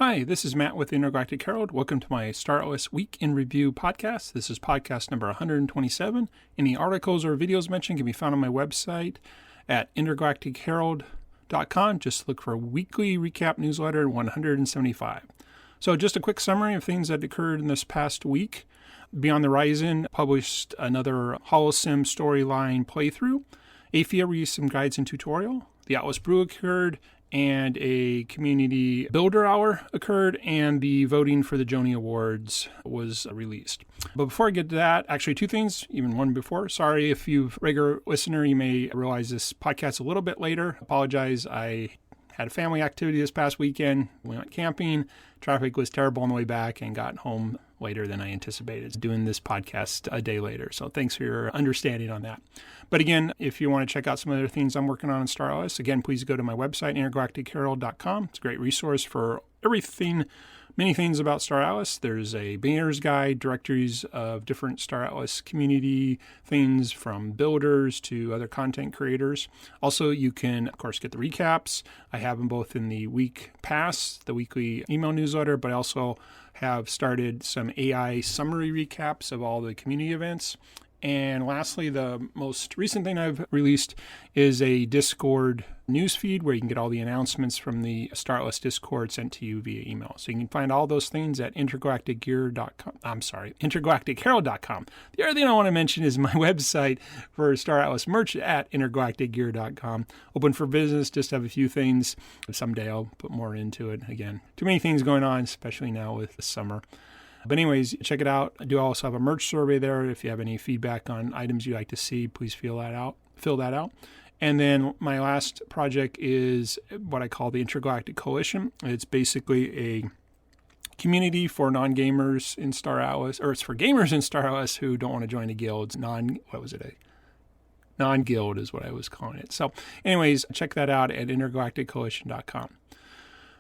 Hi, this is Matt with the Intergalactic Herald. Welcome to my StarOS Week in Review podcast. This is podcast number 127. Any articles or videos mentioned can be found on my website at intergalacticherald.com. Just look for weekly recap newsletter 175. So just a quick summary of things that occurred in this past week. Beyond the Horizon published another HoloSim storyline playthrough. AFIA released some guides and tutorial. The Atlas Brew occurred, and a community builder hour occurred, and the voting for the Joni Awards was released. But before I get to that, actually two things, even one before. Sorry if you're a regular listener, you may realize this podcast a little bit later. Apologize, I had a family activity this past weekend. We went camping. Traffic was terrible on the way back and got home later than I anticipated. Doing this podcast a day later. So thanks for your understanding on that. But again, if you want to check out some other things I'm working on in StarOS, again, please go to my website, intergalacticherald.com. It's a great resource for everything, many things about StarOS. There's a beginner's guide, directories of different StarOS community things from builders to other content creators. Also, you can, of course, get the recaps. I have them both in the week pass, the weekly email newsletter, but I also have started some AI summary recaps of all the community events. And lastly, the most recent thing I've released is a Discord newsfeed where you can get all the announcements from the StarOS Discord sent to you via email. So you can find all those things at intergalacticherald.com. The other thing I want to mention is my website for StarOS merch at intergalacticgear.com. Open for business, just have a few things. Someday I'll put more into it. Again, too many things going on, especially now with the summer. But anyways, check it out. I do also have a merch survey there. If you have any feedback on items you'd like to see, please fill that out. And then my last project is what I call the Intergalactic Coalition. It's basically a community for non-gamers in Star Atlas, or it's for gamers in Star Atlas who don't want to join a guild. Non-guild is what I was calling it. So anyways, check that out at intergalacticcoalition.com.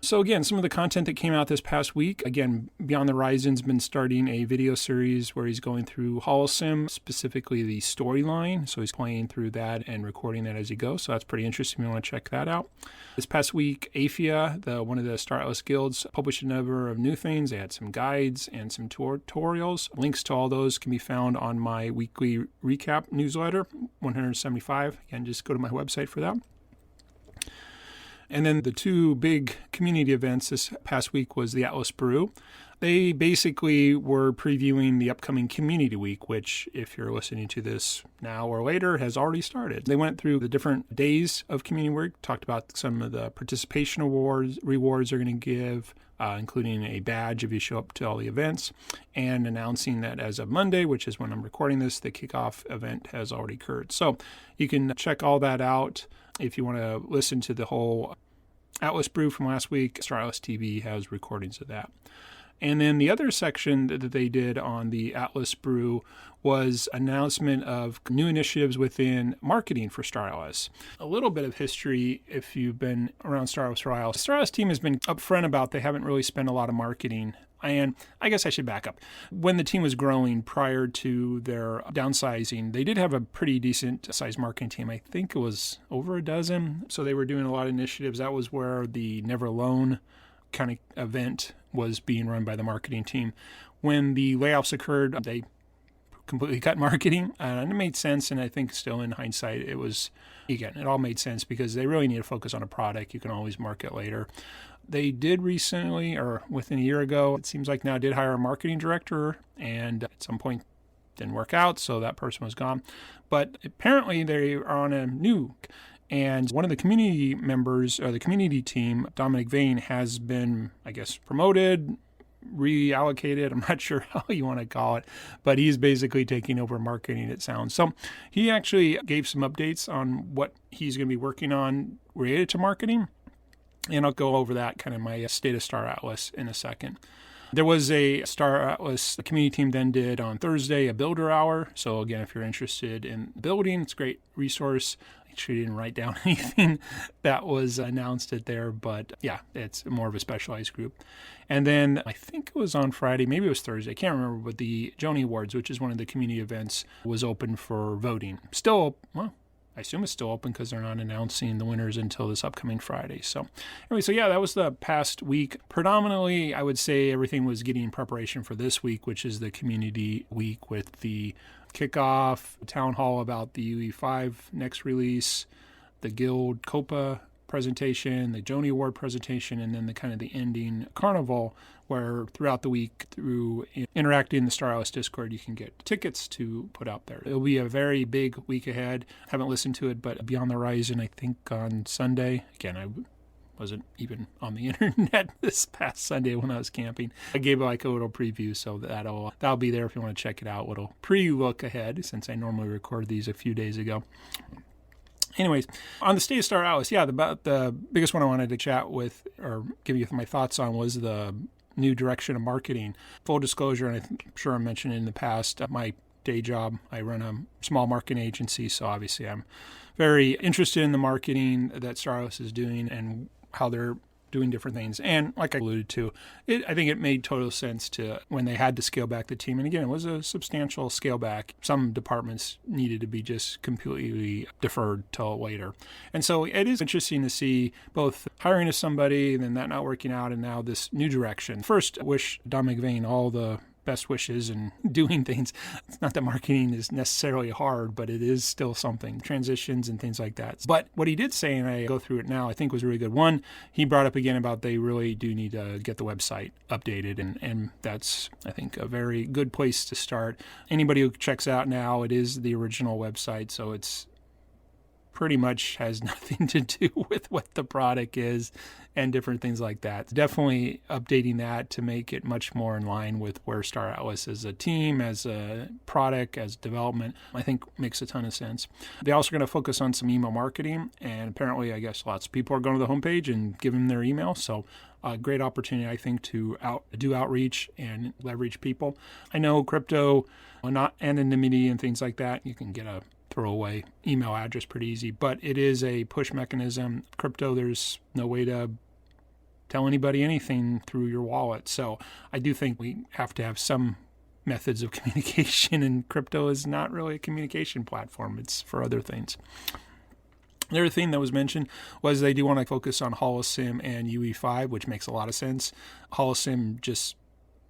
So again, some of the content that came out this past week, again, Beyond the Horizon's been starting a video series where he's going through HoloSim, specifically the storyline. So he's playing through that and recording that as he goes. So that's pretty interesting if you want to check that out. This past week, AFIA, one of the Star Atlas guilds, published a number of new things. They had some guides and some tutorials. Links to all those can be found on my weekly recap newsletter, 175. Again, just go to my website for that. And then the two big community events this past week was the Atlas Brew. They basically were previewing the upcoming Community Week, which, if you're listening to this now or later, has already started. They went through the different days of Community Week, talked about some of the participation rewards they're going to give, including a badge if you show up to all the events, and announcing that as of Monday, which is when I'm recording this, the kickoff event has already occurred. So you can check all that out. If you want to listen to the whole Atlas Brew from last week, StarOS TV has recordings of that. And then the other section that they did on the Atlas Brew was announcement of new initiatives within marketing for StarOS. A little bit of history if you've been around StarOS for a while. The StarOS team has been upfront about they haven't really spent a lot of marketing. And I guess I should back up. When the team was growing prior to their downsizing, they did have a pretty decent sized marketing team. I think it was over a dozen. So they were doing a lot of initiatives. That was where the Never Alone kind of event was being run by the marketing team. When the layoffs occurred, they completely cut marketing, and it made sense. And I think still in hindsight, it all made sense because they really need to focus on a product. You can always market later. They did recently, or within a year ago, it seems like now, did hire a marketing director, and at some point didn't work out, so that person was gone. But apparently they are on a new, and one of the community members, or the community team, Dominic Vane, has been, I guess, promoted, reallocated. I'm not sure how you want to call it, but he's basically taking over marketing, it sounds. So he actually gave some updates on what he's going to be working on related to marketing. And I'll go over that, kind of my state of Star Atlas in a second. There was a Star Atlas community team then did on Thursday a builder hour. So again, if you're interested in building, it's a great resource. I actually didn't write down anything that was announced it there, but yeah, it's more of a specialized group. And then I think it was on Friday, maybe it was Thursday, I can't remember, but the Joni Awards, which is one of the community events, was open for voting. Still, well, I assume it's still open because they're not announcing the winners until this upcoming Friday. So anyway, that was the past week. Predominantly, I would say everything was getting in preparation for this week, which is the community week with the kickoff, town hall about the UE5 next release, the Guild Copa presentation, the Joni Award presentation, and then the ending carnival, where throughout the week, through interacting in the Star Atlas Discord, you can get tickets to put out there. It'll be a very big week ahead. Haven't listened to it, but Beyond the Horizon, I think on Sunday, again, I wasn't even on the internet this past Sunday when I was camping. I gave a little preview, so that'll be there if you want to check it out. Little pre-look ahead, since I normally record these a few days ago. Anyways, on the state of Star Atlas, the biggest one I wanted to chat with or give you my thoughts on was the new direction of marketing. Full disclosure, and I'm sure I mentioned it in the past, my day job, I run a small marketing agency, so obviously I'm very interested in the marketing that Star Atlas is doing and how they're doing different things. And like I alluded to, I think it made total sense to when they had to scale back the team. And again, it was a substantial scale back. Some departments needed to be just completely deferred till later. And so it is interesting to see both hiring of somebody and then that not working out and now this new direction. First, I wish Don McVeigh all the best wishes and doing things. It's not that marketing is necessarily hard, but it is still something, transitions and things like that. But what he did say, and I go through it now, I think was really good. One, he brought up again about they really do need to get the website updated. And that's, I think, a very good place to start. Anybody who checks out now, it is the original website. So it's pretty much has nothing to do with what the product is and different things like that. Definitely updating that to make it much more in line with where Star Atlas as a team, as a product, as development, I think makes a ton of sense. They're also going to focus on some email marketing, and apparently I guess lots of people are going to the homepage and giving their email. So a great opportunity, I think, to do outreach and leverage people. I know crypto, not anonymity and things like that, you can get a throwaway email address pretty easy, but it is a push mechanism. Crypto, there's no way to tell anybody anything through your wallet. So I do think we have to have some methods of communication, and crypto is not really a communication platform. It's for other things. The other thing that was mentioned was they do want to focus on Holosim and UE5, which makes a lot of sense. Holosim just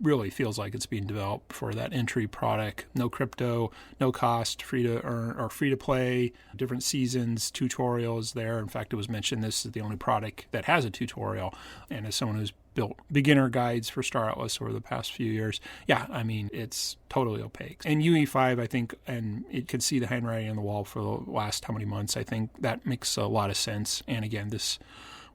really feels like it's being developed for that entry product. No crypto, no cost, free to earn or free to play, different seasons, tutorials there. In fact, it was mentioned this is the only product that has a tutorial. And as someone who's built beginner guides for Star Atlas over the past few years, it's totally opaque. And UE5, I think, and it could see the handwriting on the wall for the last how many months, I think that makes a lot of sense. And again, this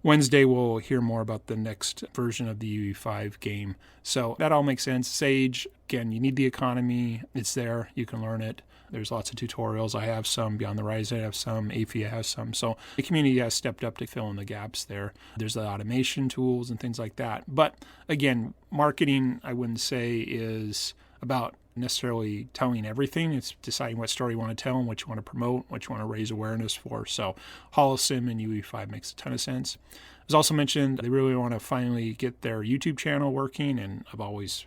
Wednesday, we'll hear more about the next version of the UE5 game. So that all makes sense. Sage, again, you need the economy. It's there. You can learn it. There's lots of tutorials. I have some. Beyond the Horizon, I have some. AFIA has some. So the community has stepped up to fill in the gaps there. There's the automation tools and things like that. But again, marketing, I wouldn't say is about necessarily telling everything. It's deciding what story you want to tell and what you want to promote, what you want to raise awareness for. So Holosim and UE5 makes a ton of sense. It was also mentioned they really want to finally get their YouTube channel working, and I've always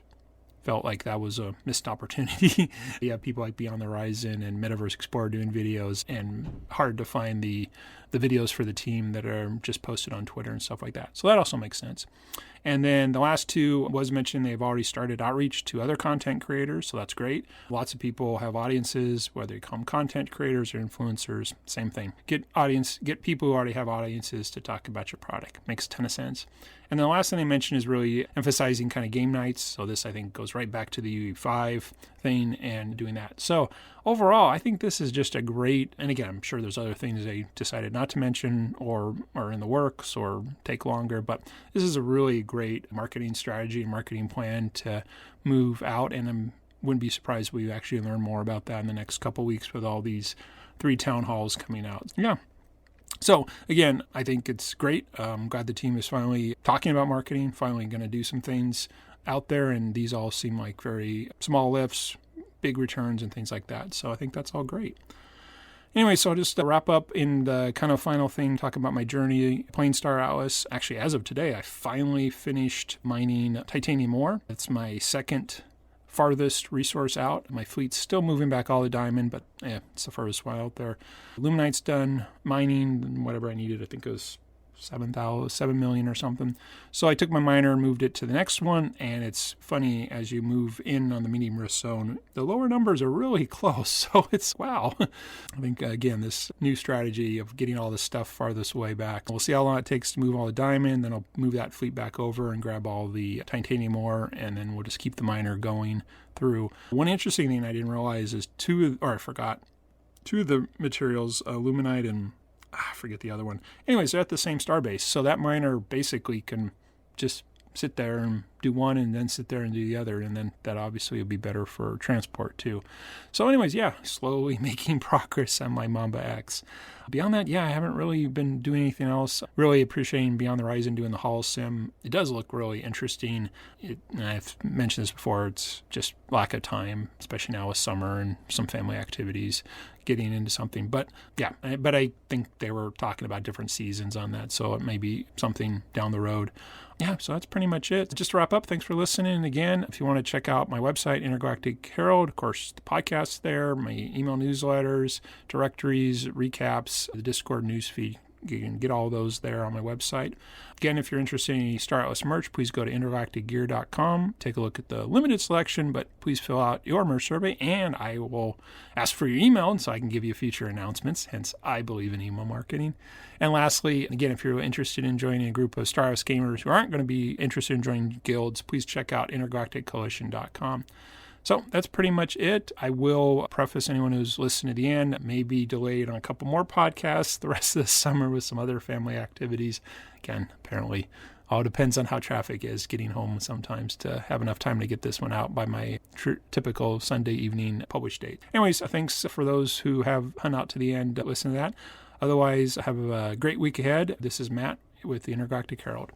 felt like that was a missed opportunity. You have people like Beyond the Horizon and Metaverse Explorer doing videos, and hard to find the videos for the team that are just posted on Twitter and stuff like that. So that also makes sense. And then the last two was mentioned they've already started outreach to other content creators, so that's great. Lots of people have audiences, whether they become content creators or influencers, same thing. Get people who already have audiences to talk about your product. Makes a ton of sense. And then the last thing they mentioned is really emphasizing kind of game nights. So this, I think, goes right back to the UE5 thing and doing that. So overall, I think this is just a great, and again, I'm sure there's other things they decided not to mention or are in the works or take longer, but this is a really great marketing strategy and marketing plan to move out. And I wouldn't be surprised if we actually learn more about that in the next couple of weeks with all these 3 town halls coming out. Yeah. So again, I think it's great. I'm glad the team is finally talking about marketing, finally going to do some things out there. And these all seem like very small lifts, big returns and things like that. So I think that's all great. Anyway, so just to wrap up in the kind of final thing, talk about my journey playing Star Atlas. Actually, as of today, I finally finished mining titanium ore. It's my second farthest resource out. My fleet's still moving back all the diamond, but it's the furthest one out there. Luminite's done mining, whatever I needed. I think it was 7 million or something. So I took my miner and moved it to the next one. And it's funny, as you move in on the medium risk zone, the lower numbers are really close. So it's wow. I think, again, this new strategy of getting all this stuff farthest way back. We'll see how long it takes to move all the diamond. Then I'll move that fleet back over and grab all the titanium ore. And then we'll just keep the miner going through. One interesting thing I didn't realize is two of the materials, luminite and I forget the other one. Anyways, they're at the same starbase. So that miner basically can just sit there and do one and then sit there and do the other. And then that obviously would be better for transport too. So anyways, slowly making progress on my Mamba X. Beyond that, I haven't really been doing anything else. Really appreciating Beyond the Horizon doing the Hull Sim. It does look really interesting. And I've mentioned this before, it's just lack of time, especially now with summer and some family activities, getting into something. But I think they were talking about different seasons on that, so it may be something down the road. So that's pretty much it. Just to wrap up, thanks for listening. And again, if you want to check out my website, Intergalactic Herald, of course, the podcast's there, my email newsletters, directories, recaps, the Discord newsfeed. You can get all those there on my website. Again, if you're interested in any Star Atlas merch, please go to intergalacticgear.com. Take a look at the limited selection, but please fill out your merch survey, and I will ask for your email so I can give you future announcements. Hence, I believe in email marketing. And lastly, again, if you're interested in joining a group of Star Atlas gamers who aren't going to be interested in joining guilds, please check out intergalacticcoalition.com. So that's pretty much it. I will preface anyone who's listened to the end that may be delayed on a couple more podcasts the rest of the summer with some other family activities. Again, apparently all depends on how traffic is getting home sometimes to have enough time to get this one out by my typical Sunday evening publish date. Anyways, thanks for those who have hung out to the end to listen to that. Otherwise, have a great week ahead. This is Matt with the Intergalactic Herald.